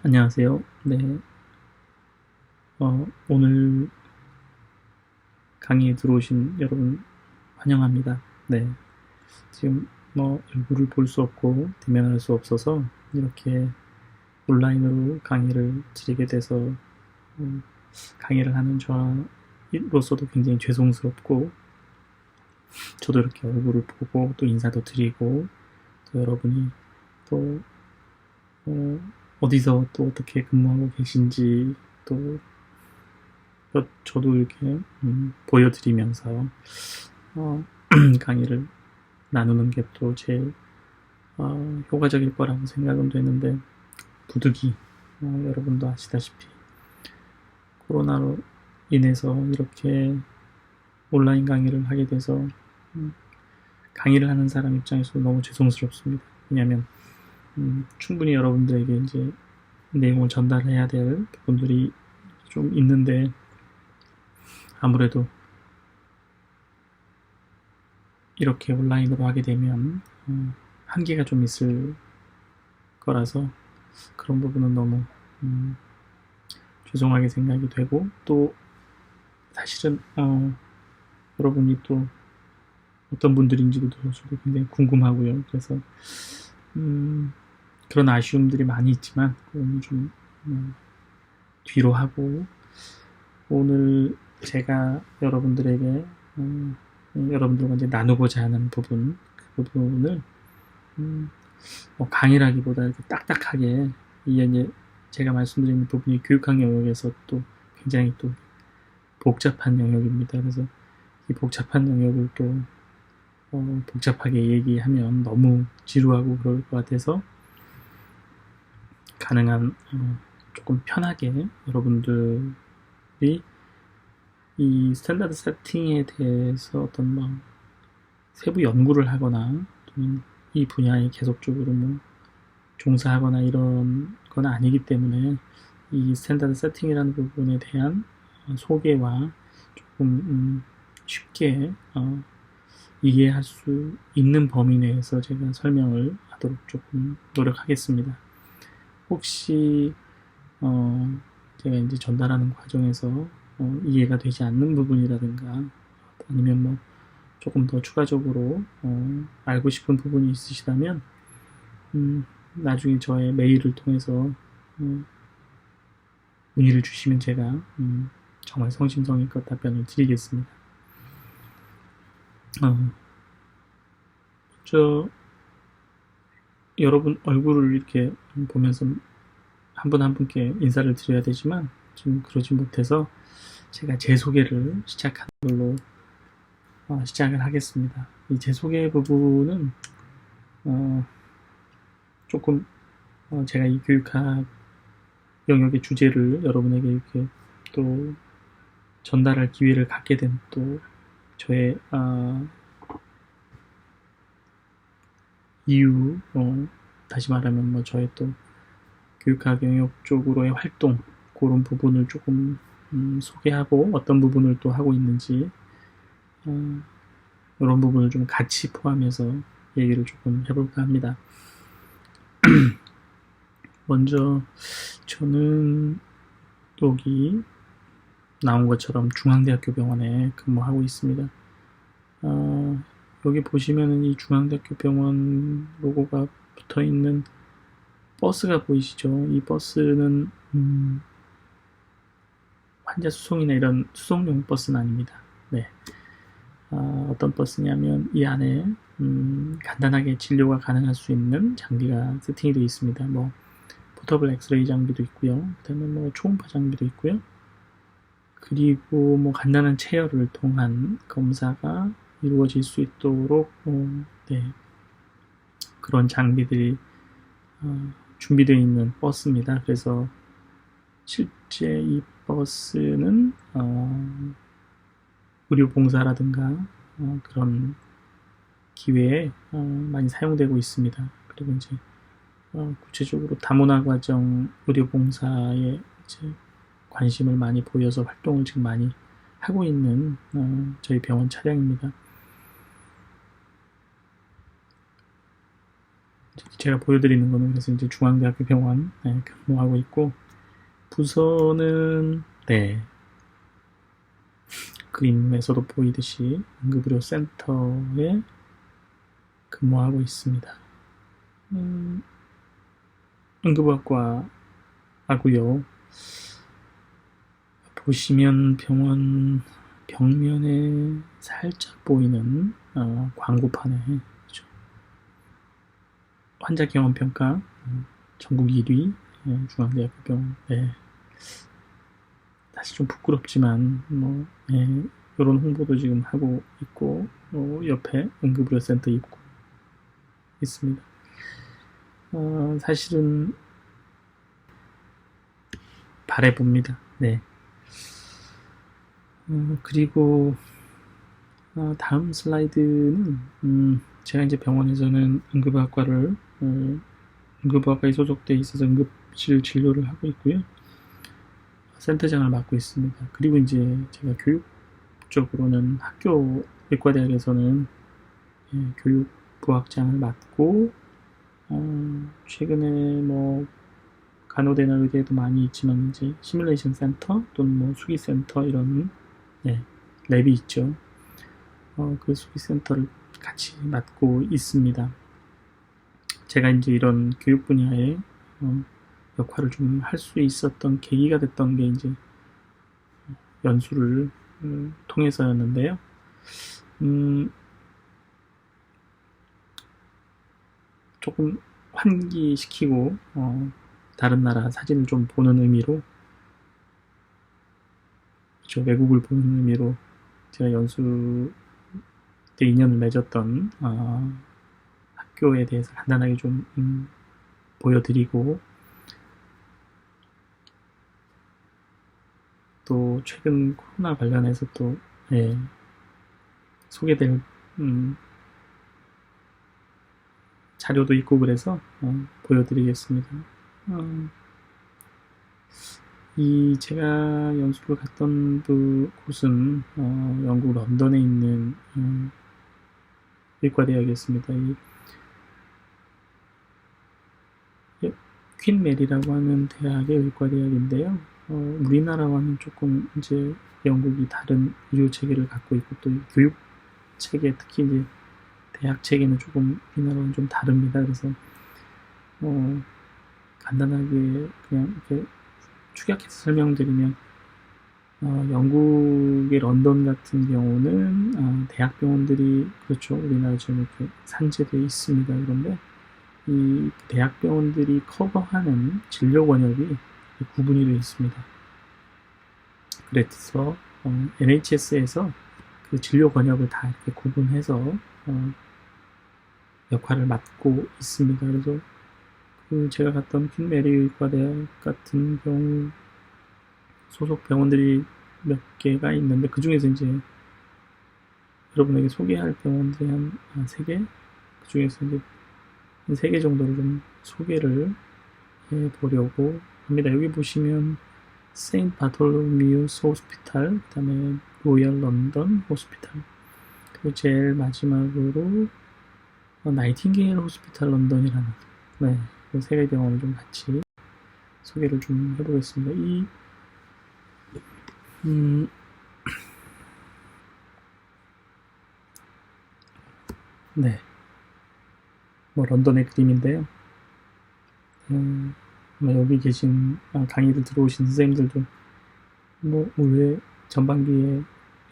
안녕하세요. 네, 오늘 강의에 들어오신 여러분 환영합니다. 네, 지금 얼굴을 볼 수 없고 대면할 수 없어서 이렇게 온라인으로 강의를 드리게 돼서 강의를 하는 저로서도 굉장히 죄송스럽고, 저도 이렇게 얼굴을 보고 또 인사도 드리고, 또 여러분이 또 어디서 또 어떻게 근무하고 계신지 또 저도 이렇게 보여드리면서 강의를 나누는 게 또 제일 효과적일 거라고 생각은 되는데, 부득이 여러분도 아시다시피 코로나로 인해서 이렇게 온라인 강의를 하게 돼서 강의를 하는 사람 입장에서 너무 죄송스럽습니다. 왜냐하면 충분히 여러분들에게 이제 내용을 전달해야 될 부분들이 좀 있는데, 아무래도 이렇게 온라인으로 하게 되면 한계가 좀 있을 거라서 그런 부분은 너무 죄송하게 생각이 되고, 또 사실은 여러분이 또 어떤 분들인지도 저도 굉장히 궁금하고요. 그래서 그런 아쉬움들이 많이 있지만 그건 좀 뒤로 하고, 오늘 제가 여러분들에게 여러분들과 이제 나누고자 하는 부분, 그 부분을 강의라기보다 이렇게 딱딱하게, 이게 이제 제가 말씀드리는 부분이 교육학 영역에서 또 굉장히 또 복잡한 영역입니다. 그래서 이 복잡한 영역을 또 복잡하게 얘기하면 너무 지루하고 그럴 것 같아서, 가능한 조금 편하게 여러분들이 이 스탠다드 세팅에 대해서 어떤 세부 연구를 하거나 또는 이 분야에 계속적으로 종사하거나 이런 건 아니기 때문에, 이 스탠다드 세팅이라는 부분에 대한 소개와 조금 쉽게 이해할 수 있는 범위 내에서 제가 설명을 하도록 조금 노력하겠습니다. 혹시 제가 이제 전달하는 과정에서 이해가 되지 않는 부분이라든가, 아니면 조금 더 추가적으로 알고 싶은 부분이 있으시다면 나중에 저의 메일을 통해서 문의를 주시면 제가 정말 성심성의껏 답변을 드리겠습니다. 여러분 얼굴을 이렇게 보면서 한 분 한 분께 인사를 드려야 되지만 지금 그러지 못해서 제가 제 소개를 시작하는 걸로 시작을 하겠습니다. 이 제 소개 부분은 조금 제가 이 교육학 영역의 주제를 여러분에게 이렇게 또 전달할 기회를 갖게 된 또 저의 이유, 다시 말하면 저의 또 교육학 영역 쪽으로의 활동, 그런 부분을 조금 소개하고, 어떤 부분을 또 하고 있는지 이런 부분을 좀 같이 포함해서 얘기를 조금 해볼까 합니다. 먼저 저는 여기 나온 것처럼 중앙대학교 병원에 근무하고 있습니다. 여기 보시면은 이 중앙대학교 병원 로고가 붙어있는 버스가 보이시죠? 이 버스는 환자 수송이나 이런 수송용 버스는 아닙니다. 네. 어떤 버스냐면 이 안에 간단하게 진료가 가능할 수 있는 장비가 세팅이 되어 있습니다. 포터블 엑스레이 장비도 있고요. 그 다음에 초음파 장비도 있고요. 그리고 간단한 체열을 통한 검사가 이루어질 수 있도록 그런 장비들이 준비되어 있는 버스입니다. 그래서 실제 이 버스는 의료봉사라든가 그런 기회에 많이 사용되고 있습니다. 그리고 이제 구체적으로 다문화 과정 의료봉사에 이제 관심을 많이 보여서 활동을 지금 많이 하고 있는 저희 병원 차량입니다. 제가 보여드리는 거는 그래서 이제 중앙대학교 병원 근무하고 있고, 부서는 그림에서도 보이듯이 응급의료센터에 근무하고 있습니다. 응급의학과 하고요. 보시면 병원 벽면에 살짝 보이는 광고판에 그렇죠. 환자 경험 평가 전국 1위 중앙대학교 병원. 사실 좀 부끄럽지만 이런 홍보도 지금 하고 있고 옆에 응급의료센터 입구 있습니다. 사실은 바래봅니다. 그리고 다음 슬라이드는 제가 이제 병원에서는 응급의학과에 소속돼 있어서 응급실 진료를 하고 있고요. 센터장을 맡고 있습니다. 그리고 이제 제가 교육적으로는 학교 의과대학에서는 교육 부학장을 맡고 최근에 뭐 간호대나 의대도 많이 있지만 이제 시뮬레이션 센터 또는 뭐 수기센터 이런 랩이 있죠. 그 수기센터를 같이 맡고 있습니다. 제가 이제 이런 교육 분야에 역할을 좀 할 수 있었던 계기가 됐던 게 이제 연수를 통해서였는데요. 조금 환기시키고 다른 나라 사진을 좀 보는 의미로 외국을 보는 의미로 제가 연수 때 인연을 맺었던 학교에 대해서 간단하게 좀 보여드리고 또 최근 코로나 관련해서 또 소개될 자료도 있고 그래서 보여드리겠습니다. 이 제가 연수를 갔던 곳은 영국 런던에 있는 의과대학이었습니다. 퀸 메리라고 하는 대학의 의과대학인데요. 우리나라와는 조금 이제 영국이 다른 의료 체계를 갖고 있고 또 교육 체계 특히 이제 대학 체계는 조금 우리나라는 좀 다릅니다. 그래서 간단하게 그냥 이렇게 축약해서 설명드리면 영국의 런던 같은 경우는 대학병원들이 그렇죠. 우리나라처럼 이렇게 산재되어 있습니다. 그런데 이 대학병원들이 커버하는 진료 권역이 구분이 되어 있습니다. 그래서 NHS에서 그 진료 권역을 다 이렇게 구분해서 역할을 맡고 있습니다. 그래서 제가 갔던 퀸 메리 의과대학 같은 경우 소속 병원들이 몇 개가 있는데 그 중에서 이제 여러분에게 소개할 병원들이 한 3개? 그 중에서 이제 한 3개 정도를 좀 소개를 해보려고 합니다. 여기 보시면 세인트 바톨로미우스 호스피탈, 그 다음에 로열 런던 호스피탈, 그리고 제일 마지막으로 나이팅게일 호스피탈 런던이라는 그 3개 병원을 좀 같이 소개를 좀 해보겠습니다. 뭐 런던의 그림인데요. 아마 여기 계신 강의를 들어오신 선생님들도 뭐 올해 전반기에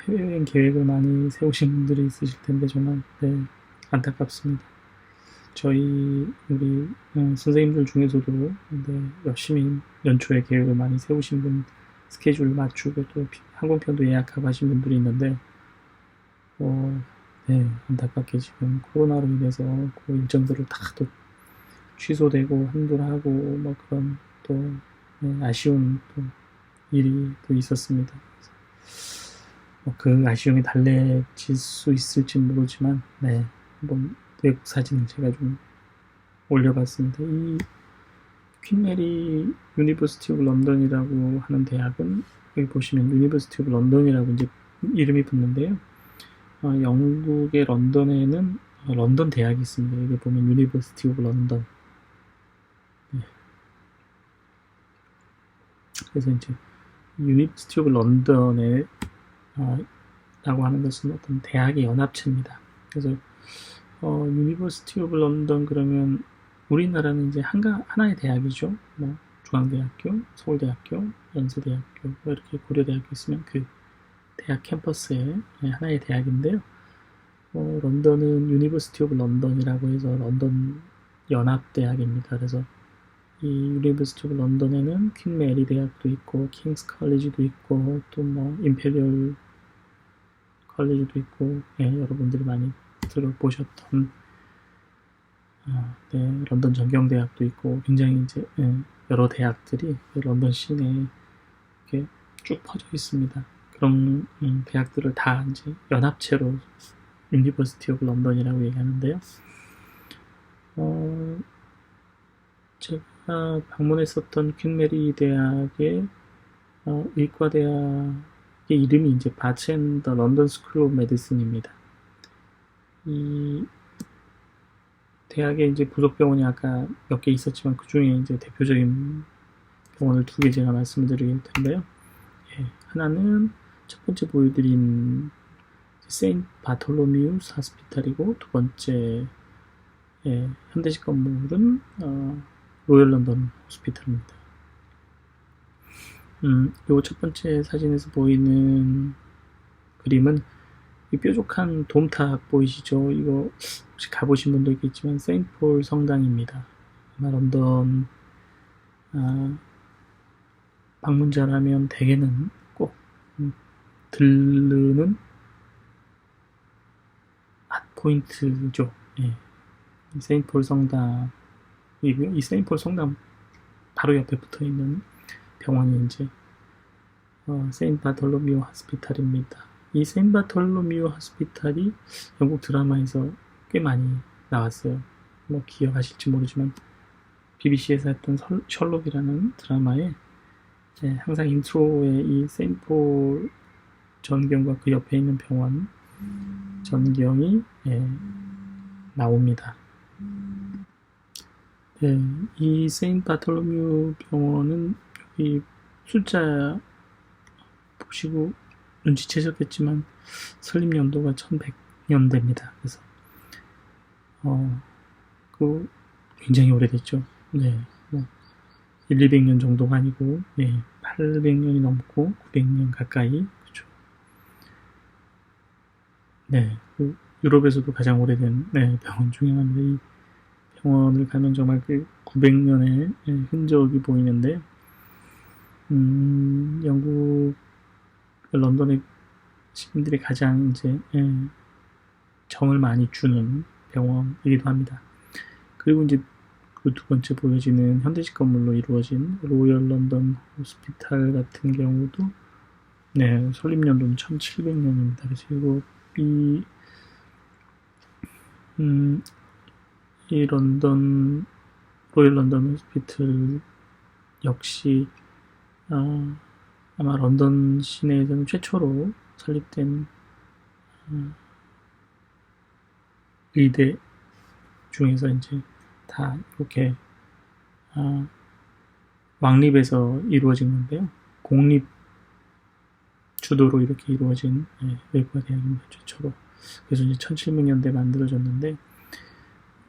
해외여행 계획을 많이 세우신 분들이 있으실 텐데 정말 안타깝습니다. 우리 선생님들 중에서도 열심히 연초에 계획을 많이 세우신 분, 스케줄을 맞추고 또 항공편도 예약하고 하신 분들이 있는데 안타깝게 지금 코로나로 인해서 그 일정들을 다 또 취소되고 환불하고 뭐 그런 또 아쉬운 또 일이 또 있었습니다. 그 아쉬움이 달래질 수 있을지 모르지만 한번 외국 사진을 제가 좀 올려봤습니다. 이 퀸 메리 유니버시티 오브 런던이라고 하는 대학은 여기 보시면 유니버시티 오브 런던이라고 이제 이름이 붙는데요. 영국의 런던에는 런던 대학이 있습니다. 여기 보면 유니버시티 오브 런던. 네. 그래서 이제 유니버시티 오브 런던에 라고 하는 것은 어떤 대학의 연합체입니다. 그래서 유니버시티 오브 런던 그러면 우리나라는 이제 하나의 대학이죠. 뭐 중앙대학교, 서울대학교, 연세대학교, 뭐 이렇게 고려대학교 있으면 그 대학 캠퍼스의 하나의 대학인데요. 런던은 유니버시티 오브 런던이라고 해서 런던 연합대학입니다. 그래서 이 유니버시티 오브 런던에는 퀸 메리 대학도 있고 킹스 칼리지도 있고 또 뭐 임페리얼 칼리지도 있고 여러분들이 많이 들어보셨던 런던 전경대학도 있고 굉장히 이제 여러 대학들이 런던 시내에 이렇게 쭉 퍼져 있습니다. 그런 대학들을 다 이제 연합체로 유니버시티 오브 런던이라고 얘기하는데요. 제가 방문했었던 퀸 메리 대학의 의과대학의 이름이 이제 바츠 앤 더 런던 스쿨 오브 메디슨입니다. 이 대학에 이제 부속병원이 아까 몇 개 있었지만 그 중에 이제 대표적인 병원을 2개 제가 말씀드릴 텐데요. 하나는 첫 번째 보여드린 세인트 바톨로미우스 하스피탈이고 두 번째 현대식 건물은 로열 런던 호스피탈입니다. 요 첫 번째 사진에서 보이는 그림은 이 뾰족한 돔탑 보이시죠? 이거 혹시 가보신 분도 있겠지만 세인트폴 성당입니다. 아마 런던 방문자라면 대개는 꼭 들르는 핫포인트죠. 이 세인트폴 성당이고요. 이 세인트폴 성당 바로 옆에 붙어있는 병원이 이제 세인트 바톨로미오 하스피탈입니다. 이 세인트 바톨로미오 하스피탈이 영국 드라마에서 꽤 많이 나왔어요. 뭐 기억하실지 모르지만 BBC에서 했던 셜록이라는 드라마에 항상 인트로에 이 세인트폴 전경과 그 옆에 있는 병원 전경이 나옵니다. 이 세인트 바톨로뮤 병원은 여기 숫자 보시고 눈치채셨겠지만 설립 연도가 1100년대입니다. 그래서 그 굉장히 오래됐죠. 뭐 200년 정도가 아니고 800년이 넘고 900년 가까이 그렇죠. 그 유럽에서도 가장 오래된 병원 중에 하나인데 이 병원을 가면 정말 그 900년의 흔적이 보이는데 영국 런던의 시민들이 가장 이제 정을 많이 주는 병원이기도 합니다. 그리고 이제 그 두 번째 보여지는 현대식 건물로 이루어진 로열 런던 호스피탈 같은 경우도 설립 연도는 1700년입니다. 그래서 이 런던 로열 런던 호스피탈 역시 아마 런던 시내에서는 최초로 설립된 의대 중에서 이제 다 이렇게 왕립에서 이루어진 건데요. 공립 주도로 이렇게 이루어진 외과대학입니다. 최초로. 그래서 이제 1700년대에 만들어졌는데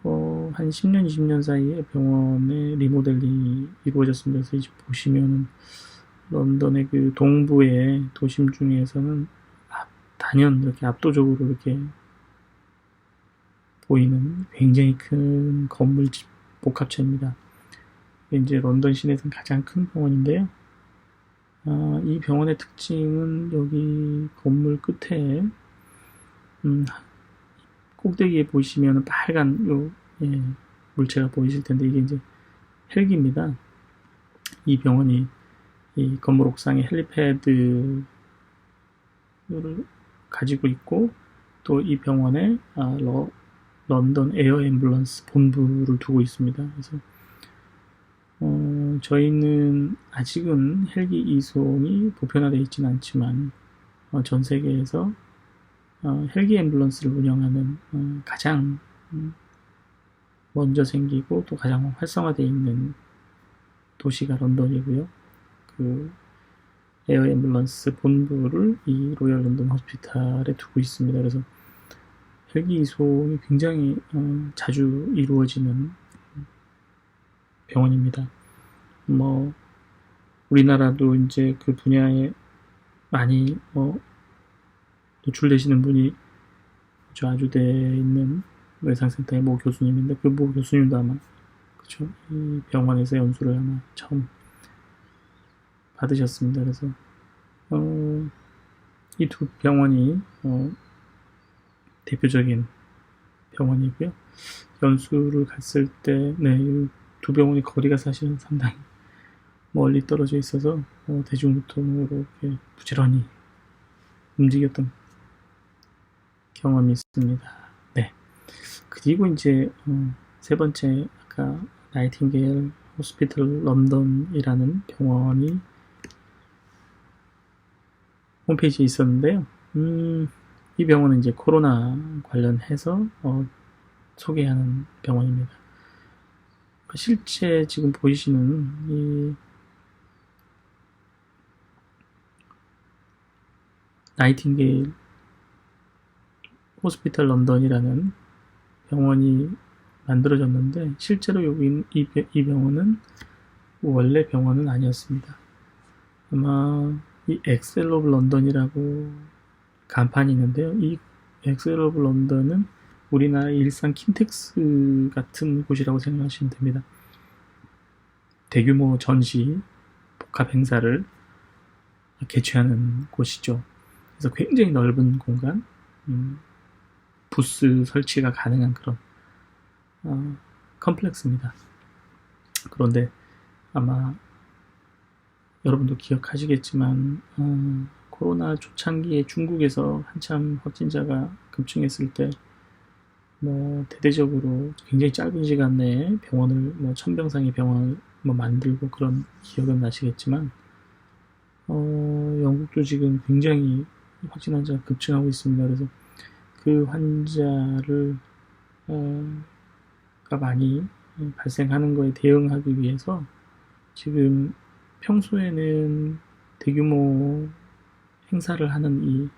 한 10년, 20년 사이에 병원의 리모델링이 이루어졌습니다. 그래서 이제 보시면은 런던의 그 동부의 도심 중에서는 단연 이렇게 압도적으로 이렇게 보이는 굉장히 큰 건물집 복합체입니다. 이제 런던 시내에서는 가장 큰 병원인데요. 이 병원의 특징은 여기 건물 끝에 꼭대기에 보시면 빨간 물체가 보이실 텐데 이게 이제 헬기입니다. 이 병원이 이 건물 옥상에 헬리패드를 가지고 있고 또 이 병원에 런던 에어 앰뷸런스 본부를 두고 있습니다. 그래서 저희는 아직은 헬기 이송이 보편화되어 있지는 않지만 전 세계에서 헬기 앰뷸런스를 운영하는 가장 먼저 생기고 또 가장 활성화되어 있는 도시가 런던이고요. 그 에어 앰뷸런스 본부를 이 로열 런던 호스피탈에 두고 있습니다. 그래서 헬기 이송이 굉장히 자주 이루어지는 병원입니다. 뭐 우리나라도 이제 그 분야에 많이 노출되시는 분이 아주대에 있는 외상센터의 모 교수님인데 그 모 교수님도 아마 그쵸 이 병원에서 연수를 아마 처음 받으셨습니다. 그래서 이 두 병원이 대표적인 병원이고요. 연수를 갔을 때 이 두 병원이 거리가 사실은 상당히 멀리 떨어져 있어서 대중교통으로 이렇게 부지런히 움직였던 경험이 있습니다. 네. 그리고 이제 세 번째 아까 나이팅게일 호스피털 런던이라는 병원이 홈페이지에 있었는데요. 이 병원은 이제 코로나 관련해서 소개하는 병원입니다. 실제 지금 보이시는 이 나이팅게일 호스피털 런던이라는 병원이 만들어졌는데 실제로 여기 이 병원은 원래 병원은 아니었습니다. 아마 이 엑셀 오브 런던이라고 간판이 있는데요. 이 엑셀 오브 런던은 우리나라의 일산 킨텍스 같은 곳이라고 생각하시면 됩니다. 대규모 전시, 복합 행사를 개최하는 곳이죠. 그래서 굉장히 넓은 공간, 부스 설치가 가능한 그런 컴플렉스입니다. 그런데 아마 여러분도 기억하시겠지만 코로나 초창기에 중국에서 한참 확진자가 급증했을 때 대대적으로 굉장히 짧은 시간 내에 병원을 천병상의 병원을 만들고 그런 기억은 나시겠지만 영국도 지금 굉장히 확진 환자가 급증하고 있습니다. 그래서 그 환자를 가 많이 발생하는 거에 대응하기 위해서 지금 평소에는 대규모 행사를 하는 이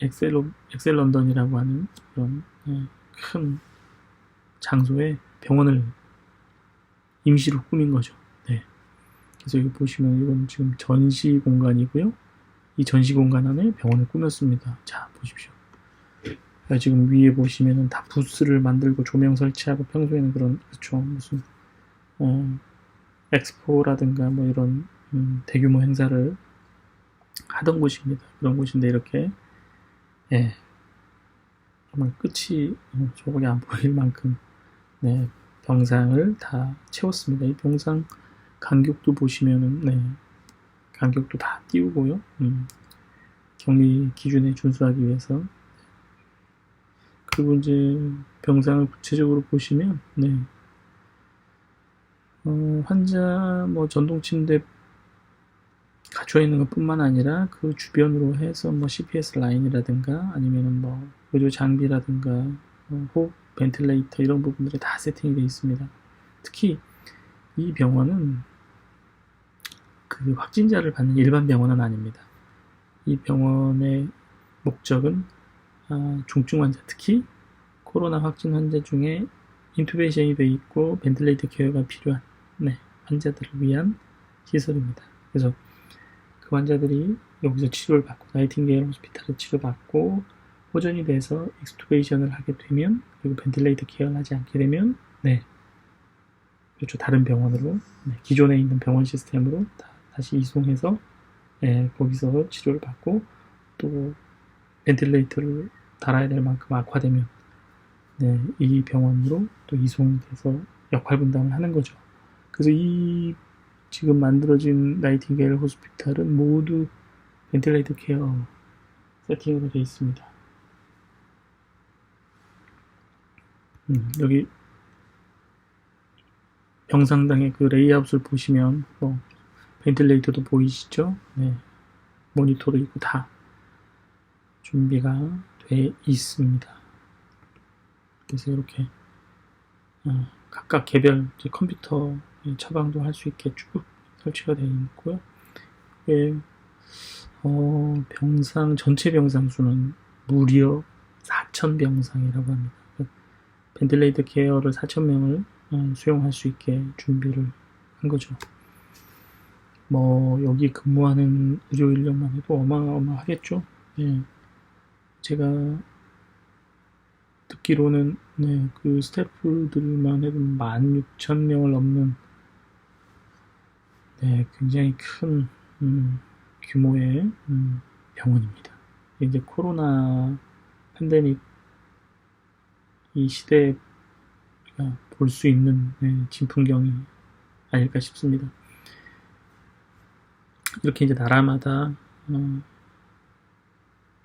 엑셀 런던이라고 하는 그런 큰 장소에 병원을 임시로 꾸민 거죠. 네. 그래서 여기 보시면 이건 지금 전시 공간이고요. 이 전시 공간 안에 병원을 꾸몄습니다. 자, 보십시오. 지금 위에 보시면은 다 부스를 만들고 조명 설치하고 평소에는 그런 무슨 엑스포라든가 이런 대규모 행사를 하던 곳입니다. 그런 곳인데 이렇게 정말 끝이 저밖에 안 보일 만큼 병상을 다 채웠습니다. 이 병상 간격도 보시면은 간격도 다 띄우고요. 격리 기준에 준수하기 위해서. 그리고 이제 병상을 구체적으로 보시면 환자 전동 침대 갖춰 있는 것뿐만 아니라 그 주변으로 해서 CPS 라인이라든가 아니면은 의료 장비라든가 호흡 벤틸레이터 이런 부분들이 다 세팅이 되어 있습니다. 특히 이 병원은 그 확진자를 받는 일반 병원은 아닙니다. 이 병원의 목적은 중증 환자, 특히 코로나 확진 환자 중에 인투베이션이 되어 있고 벤틸레이터 케어가 필요한 환자들을 위한 시설입니다. 그래서 그 환자들이 여기서 치료를 받고 나이팅게일 호스피탈에 치료받고 호전이 돼서 익스투베이션을 하게 되면 그리고 벤틸레이터 케어를 하지 않게 되면 그렇죠. 다른 병원으로 기존에 있는 병원 시스템으로 다시 이송해서 거기서 치료를 받고 또 벤틸레이터를 달아야 될 만큼 악화되면 이 병원으로 또 이송돼서 역할 분담을 하는 거죠. 그래서 이 지금 만들어진 나이팅게일 호스피탈은 모두 벤틸레이터 케어 세팅으로 되어 있습니다. 여기 병상당의 그 레이아웃을 보시면 벤틸레이터도 보이시죠? 모니터도 있고 다 준비가 돼 있습니다. 그래서 이렇게 각각 개별 컴퓨터 처방도 할 수 있게 쭉 설치가 되어 있고요. 병상 전체 병상 수는 무려 4,000병상이라고 합니다. 벤틸레이터 케어를 4,000명을 수용할 수 있게 준비를 한 거죠. 뭐 여기 근무하는 의료 인력만 해도 어마어마하겠죠. 예. 제가 듣기로는 그 스태프들만 해도 16,000명을 넘는 굉장히 큰 규모의 병원입니다. 이제 코로나 팬데믹 이 시대에 볼 수 있는 진풍경이 아닐까 싶습니다. 이렇게 이제 나라마다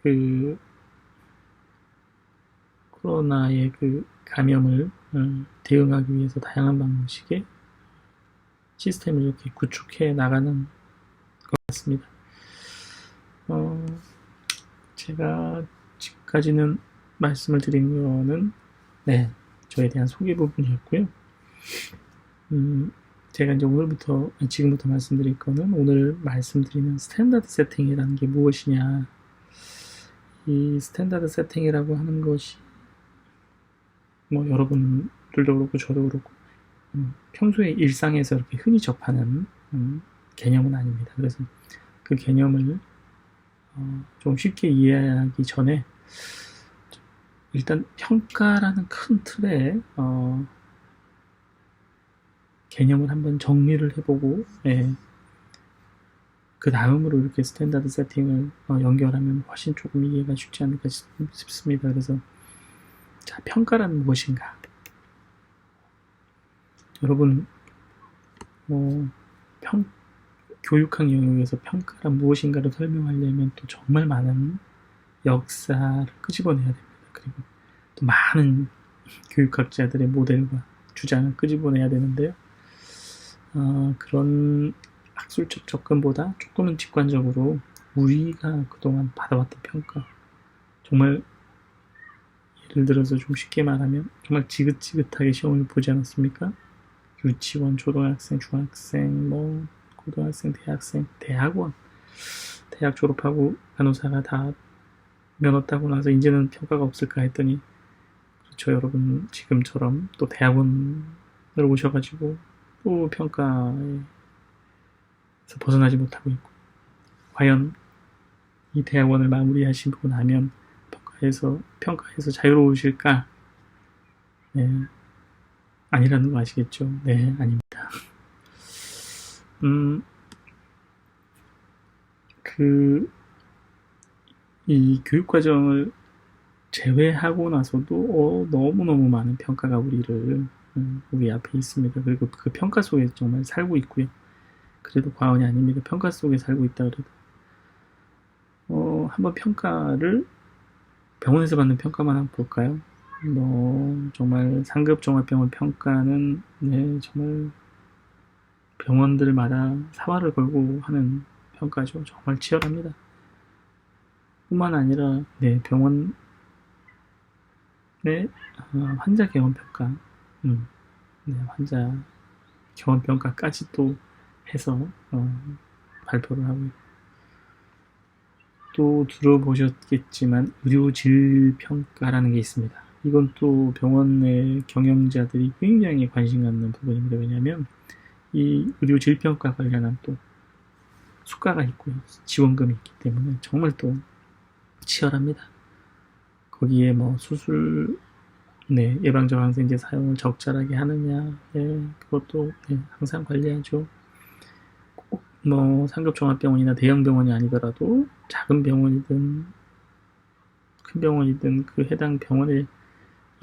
그 코로나의 그 감염을 대응하기 위해서 다양한 방식의 시스템을 이렇게 구축해 나가는 것 같습니다. 제가 지금까지는 말씀을 드린 거는 저에 대한 소개 부분이었고요. 제가 이제 지금부터 말씀드릴 거는 오늘 말씀드리는 스탠다드 세팅이라는 게 무엇이냐. 이 스탠다드 세팅이라고 하는 것이 뭐 여러분들도 그렇고 저도 그렇고 평소에 일상에서 이렇게 흔히 접하는 개념은 아닙니다. 그래서 그 개념을 좀 쉽게 이해하기 전에 일단 평가라는 큰 틀에 개념을 한번 정리를 해보고 그 다음으로 이렇게 스탠다드 세팅을 연결하면 훨씬 조금 이해가 쉽지 않을까 싶습니다. 그래서 자, 평가란 무엇인가? 여러분 교육학 영역에서 평가란 무엇인가를 설명하려면 또 정말 많은 역사를 끄집어내야 됩니다. 그리고 또 많은 교육학자들의 모델과 주장을 끄집어내야 되는데요. 그런 학술적 접근보다 조금은 직관적으로 우리가 그동안 받아왔던 평가, 정말 예를 들어서 좀 쉽게 말하면 정말 지긋지긋하게 시험을 보지 않았습니까? 유치원, 초등학생, 중학생, 고등학생, 대학생, 대학원, 대학 졸업하고 간호사가 다 면허 따고 나서 이제는 평가가 없을까 했더니 그렇죠, 여러분. 지금처럼 또 대학원을 오셔가지고 또 평가에서 벗어나지 못하고 있고, 과연 이 대학원을 마무리하시고 나면 평가에서 자유로우실까? 아니라는 거 아시겠죠? 아닙니다. 이 교육과정을 제외하고 나서도 너무너무 많은 평가가 우리 앞에 있습니다. 그리고 그 평가 속에 정말 살고 있고요. 그래도 과언이 아닙니다. 평가 속에 살고 있다 그래도 한번 평가를 병원에서 받는 평가만 한번 볼까요? 정말 상급 종합병원 평가는 정말 병원들마다 사활을 걸고 하는 평가죠. 정말 치열합니다. 뿐만 아니라 병원 내 환자 개원 평가, 환자 개원 평가까지 또 해서 발표를 하고 있고, 또 들어보셨겠지만 의료질 평가라는 게 있습니다. 이건 또 병원 내 경영자들이 굉장히 관심 갖는 부분입니다. 왜냐하면 이 의료질 평가 관련한 또 수가가 있고요, 지원금이 있기 때문에 정말 또 치열합니다. 거기에 수술 예방적 항생제 사용을 적절하게 하느냐, 그것도 항상 관리하죠. 꼭 상급 종합병원이나 대형 병원이 아니더라도 작은 병원이든 큰 병원이든 그 해당 병원의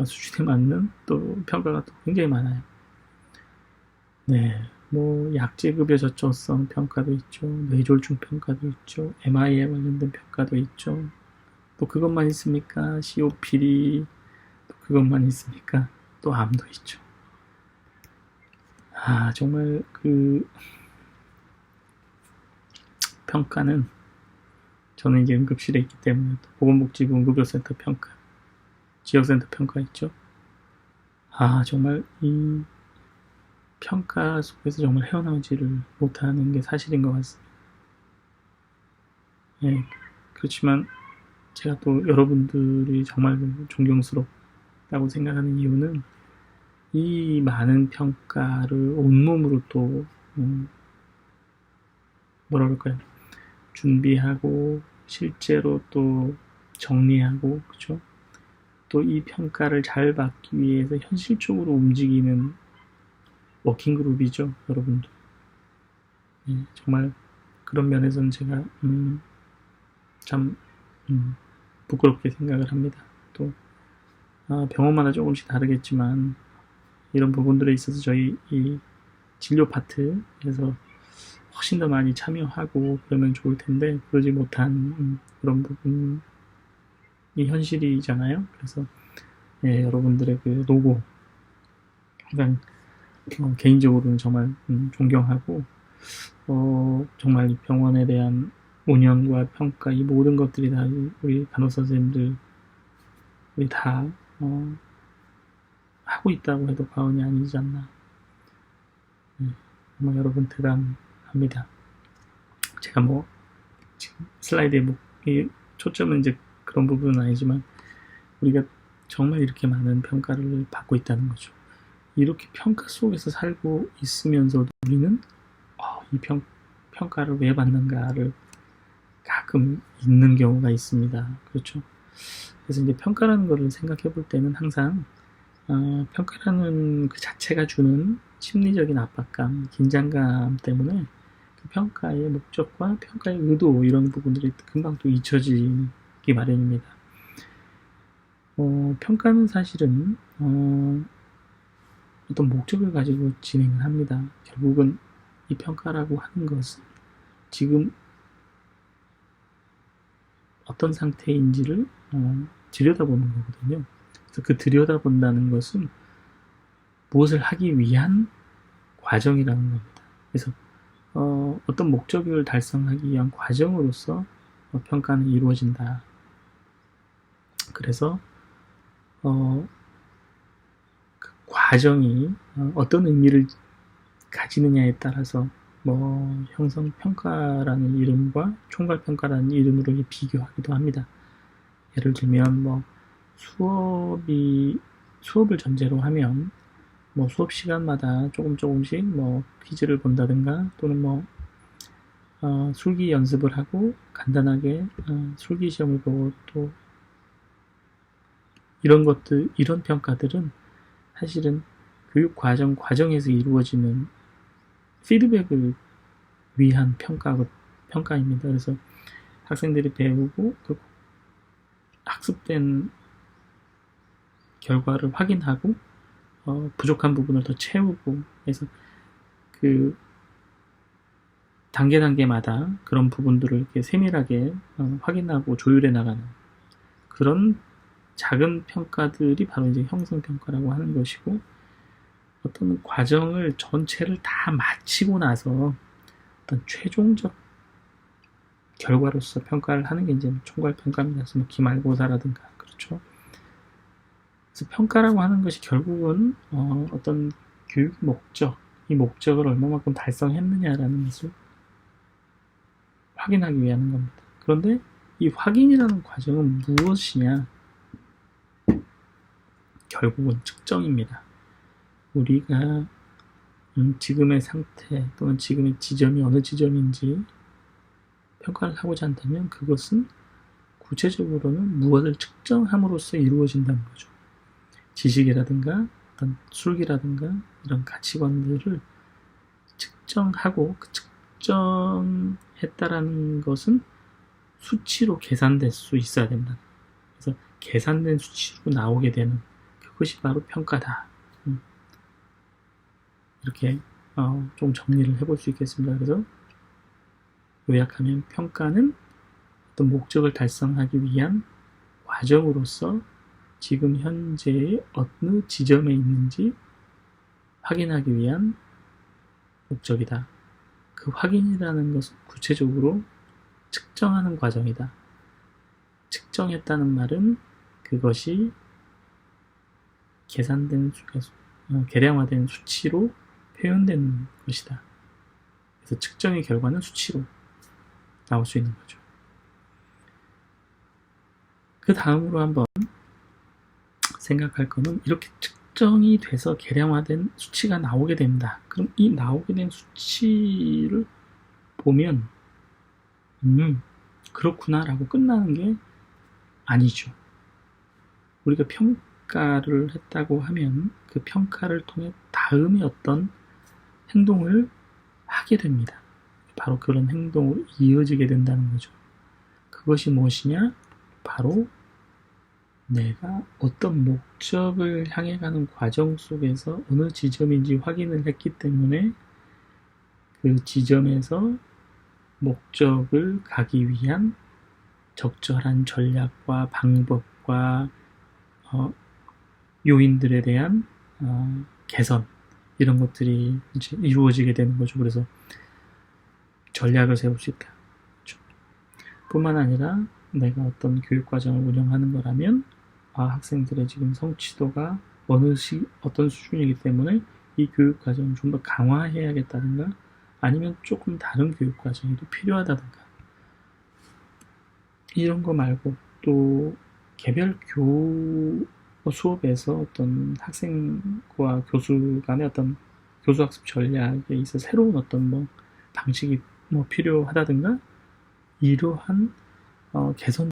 수준에 맞는 또 평가가 또 굉장히 많아요. 약제급여 저촉성 평가도 있죠. 뇌졸중 평가도 있죠. MI에 관련된 평가도 있죠. 또 그것만 있습니까? COPD, 또 그것만 있습니까? 또 암도 있죠. 정말 그 평가는 저는 이제 응급실에 있기 때문에 또 보건복지부 응급의료센터 평가, 지역센터 평가 있죠. 정말 이 평가 속에서 정말 헤어나오지를 못하는 게 사실인 것 같습니다. 예, 그렇지만 제가 또 여러분들이 정말 존경스럽다고 생각하는 이유는 이 많은 평가를 온몸으로 또 뭐라 그럴까요? 준비하고 실제로 또 정리하고, 그렇죠? 또 이 평가를 잘 받기 위해서 현실적으로 움직이는 워킹그룹이죠, 여러분들. 정말 그런 면에서는 제가 참 부끄럽게 생각을 합니다. 또 병원마다 조금씩 다르겠지만 이런 부분들에 있어서 저희 이 진료 파트에서 훨씬 더 많이 참여하고 그러면 좋을 텐데 그러지 못한 그런 부분이 현실이잖아요. 그래서 여러분들의 그 노고 항상 개인적으로는 정말 존경하고 정말 이 병원에 대한 운영과 평가 이 모든 것들이 다 우리 간호사 선생님들 우리 다 하고 있다고 해도 과언이 아니지 않나. 정말 여러분 대단합니다. 제가 뭐 지금 슬라이드에 초점은 이제 그런 부분은 아니지만 우리가 정말 이렇게 많은 평가를 받고 있다는 거죠. 이렇게 평가 속에서 살고 있으면서도 우리는 이 평가를 왜 받는가를 가끔 있는 경우가 있습니다. 그렇죠. 그래서 이제 평가라는 것을 생각해 볼 때는 항상 평가라는 그 자체가 주는 심리적인 압박감, 긴장감 때문에 그 평가의 목적과 평가의 의도 이런 부분들이 금방 또 잊혀지기 마련입니다. 평가는 사실은 어떤 목적을 가지고 진행을 합니다. 결국은 이 평가라고 하는 것은 지금 어떤 상태인지를 들여다보는 거거든요. 그래서 그 들여다본다는 것은 무엇을 하기 위한 과정이라는 겁니다. 그래서 어떤 목적을 달성하기 위한 과정으로서 평가는 이루어진다. 그래서 그 과정이 어떤 의미를 가지느냐에 따라서 형성평가라는 이름과 총괄평가라는 이름으로 비교하기도 합니다. 예를 들면 수업을 전제로 하면 수업 시간마다 조금씩 퀴즈를 본다든가 또는 술기 연습을 하고 간단하게 술기 시험을 보고 또 이런 평가들은 사실은 교육 과정에서 이루어지는 피드백을 위한 평가입니다. 그래서 학생들이 배우고 그 학습된 결과를 확인하고 부족한 부분을 더 채우고 해서 그 단계마다 그런 부분들을 이렇게 세밀하게 확인하고 조율해 나가는 그런 작은 평가들이 바로 이제 형성평가라고 하는 것이고, 어떤 과정을 전체를 다 마치고 나서 어떤 최종적 결과로서 평가를 하는 게 이제 총괄평가입니다. 그래서 기말고사라든가, 그렇죠. 그래서 평가라고 하는 것이 결국은 어떤 교육의 목적, 이 목적을 얼마만큼 달성했느냐라는 것을 확인하기 위한 겁니다. 그런데 이 확인이라는 과정은 무엇이냐? 결국은 측정입니다. 우리가 지금의 상태 또는 지금의 지점이 어느 지점인지 평가를 하고자 한다면 그것은 구체적으로는 무엇을 측정함으로써 이루어진다는 거죠. 지식이라든가 어떤 술기라든가 이런 가치관들을 측정하고 그 측정했다라는 것은 수치로 계산될 수 있어야 된다. 그래서 계산된 수치로 나오게 되는 그것이 바로 평가다. 이렇게 좀 정리를 해볼 수 있겠습니다. 그래서 요약하면 평가는 어떤 목적을 달성하기 위한 과정으로서 지금 현재의 어느 지점에 있는지 확인하기 위한 목적이다. 그 확인이라는 것은 구체적으로 측정하는 과정이다. 측정했다는 말은 그것이 계산된 계량화된 수치로 표현된 것이다. 그래서 측정의 결과는 수치로 나올 수 있는 거죠. 그 다음으로 한번 생각할 거는 이렇게 측정이 돼서 계량화된 수치가 나오게 된다. 그럼 이 나오게 된 수치를 보면 그렇구나 라고 끝나는 게 아니죠. 우리가 평가를 했다고 하면 그 평가를 통해 다음에 어떤 행동을 하게 됩니다. 바로 그런 행동으로 이어지게 된다는 거죠. 그것이 무엇이냐? 바로 내가 어떤 목적을 향해 가는 과정 속에서 어느 지점인지 확인을 했기 때문에 그 지점에서 목적을 가기 위한 적절한 전략과 방법과 요인들에 대한 개선 이런 것들이 이제 이루어지게 되는 거죠. 그래서 전략을 세울 수 있다. 그렇죠? 뿐만 아니라 내가 어떤 교육과정을 운영하는 거라면 학생들의 지금 성취도가 어떤 수준이기 때문에 이 교육과정을 좀 더 강화해야겠다든가 아니면 조금 다른 교육과정이 또 필요하다든가 이런 거 말고 또 개별 수업에서 어떤 학생과 교수 간의 어떤 교수학습 전략에 있어 새로운 어떤 방식이 필요하다든가 이러한 개선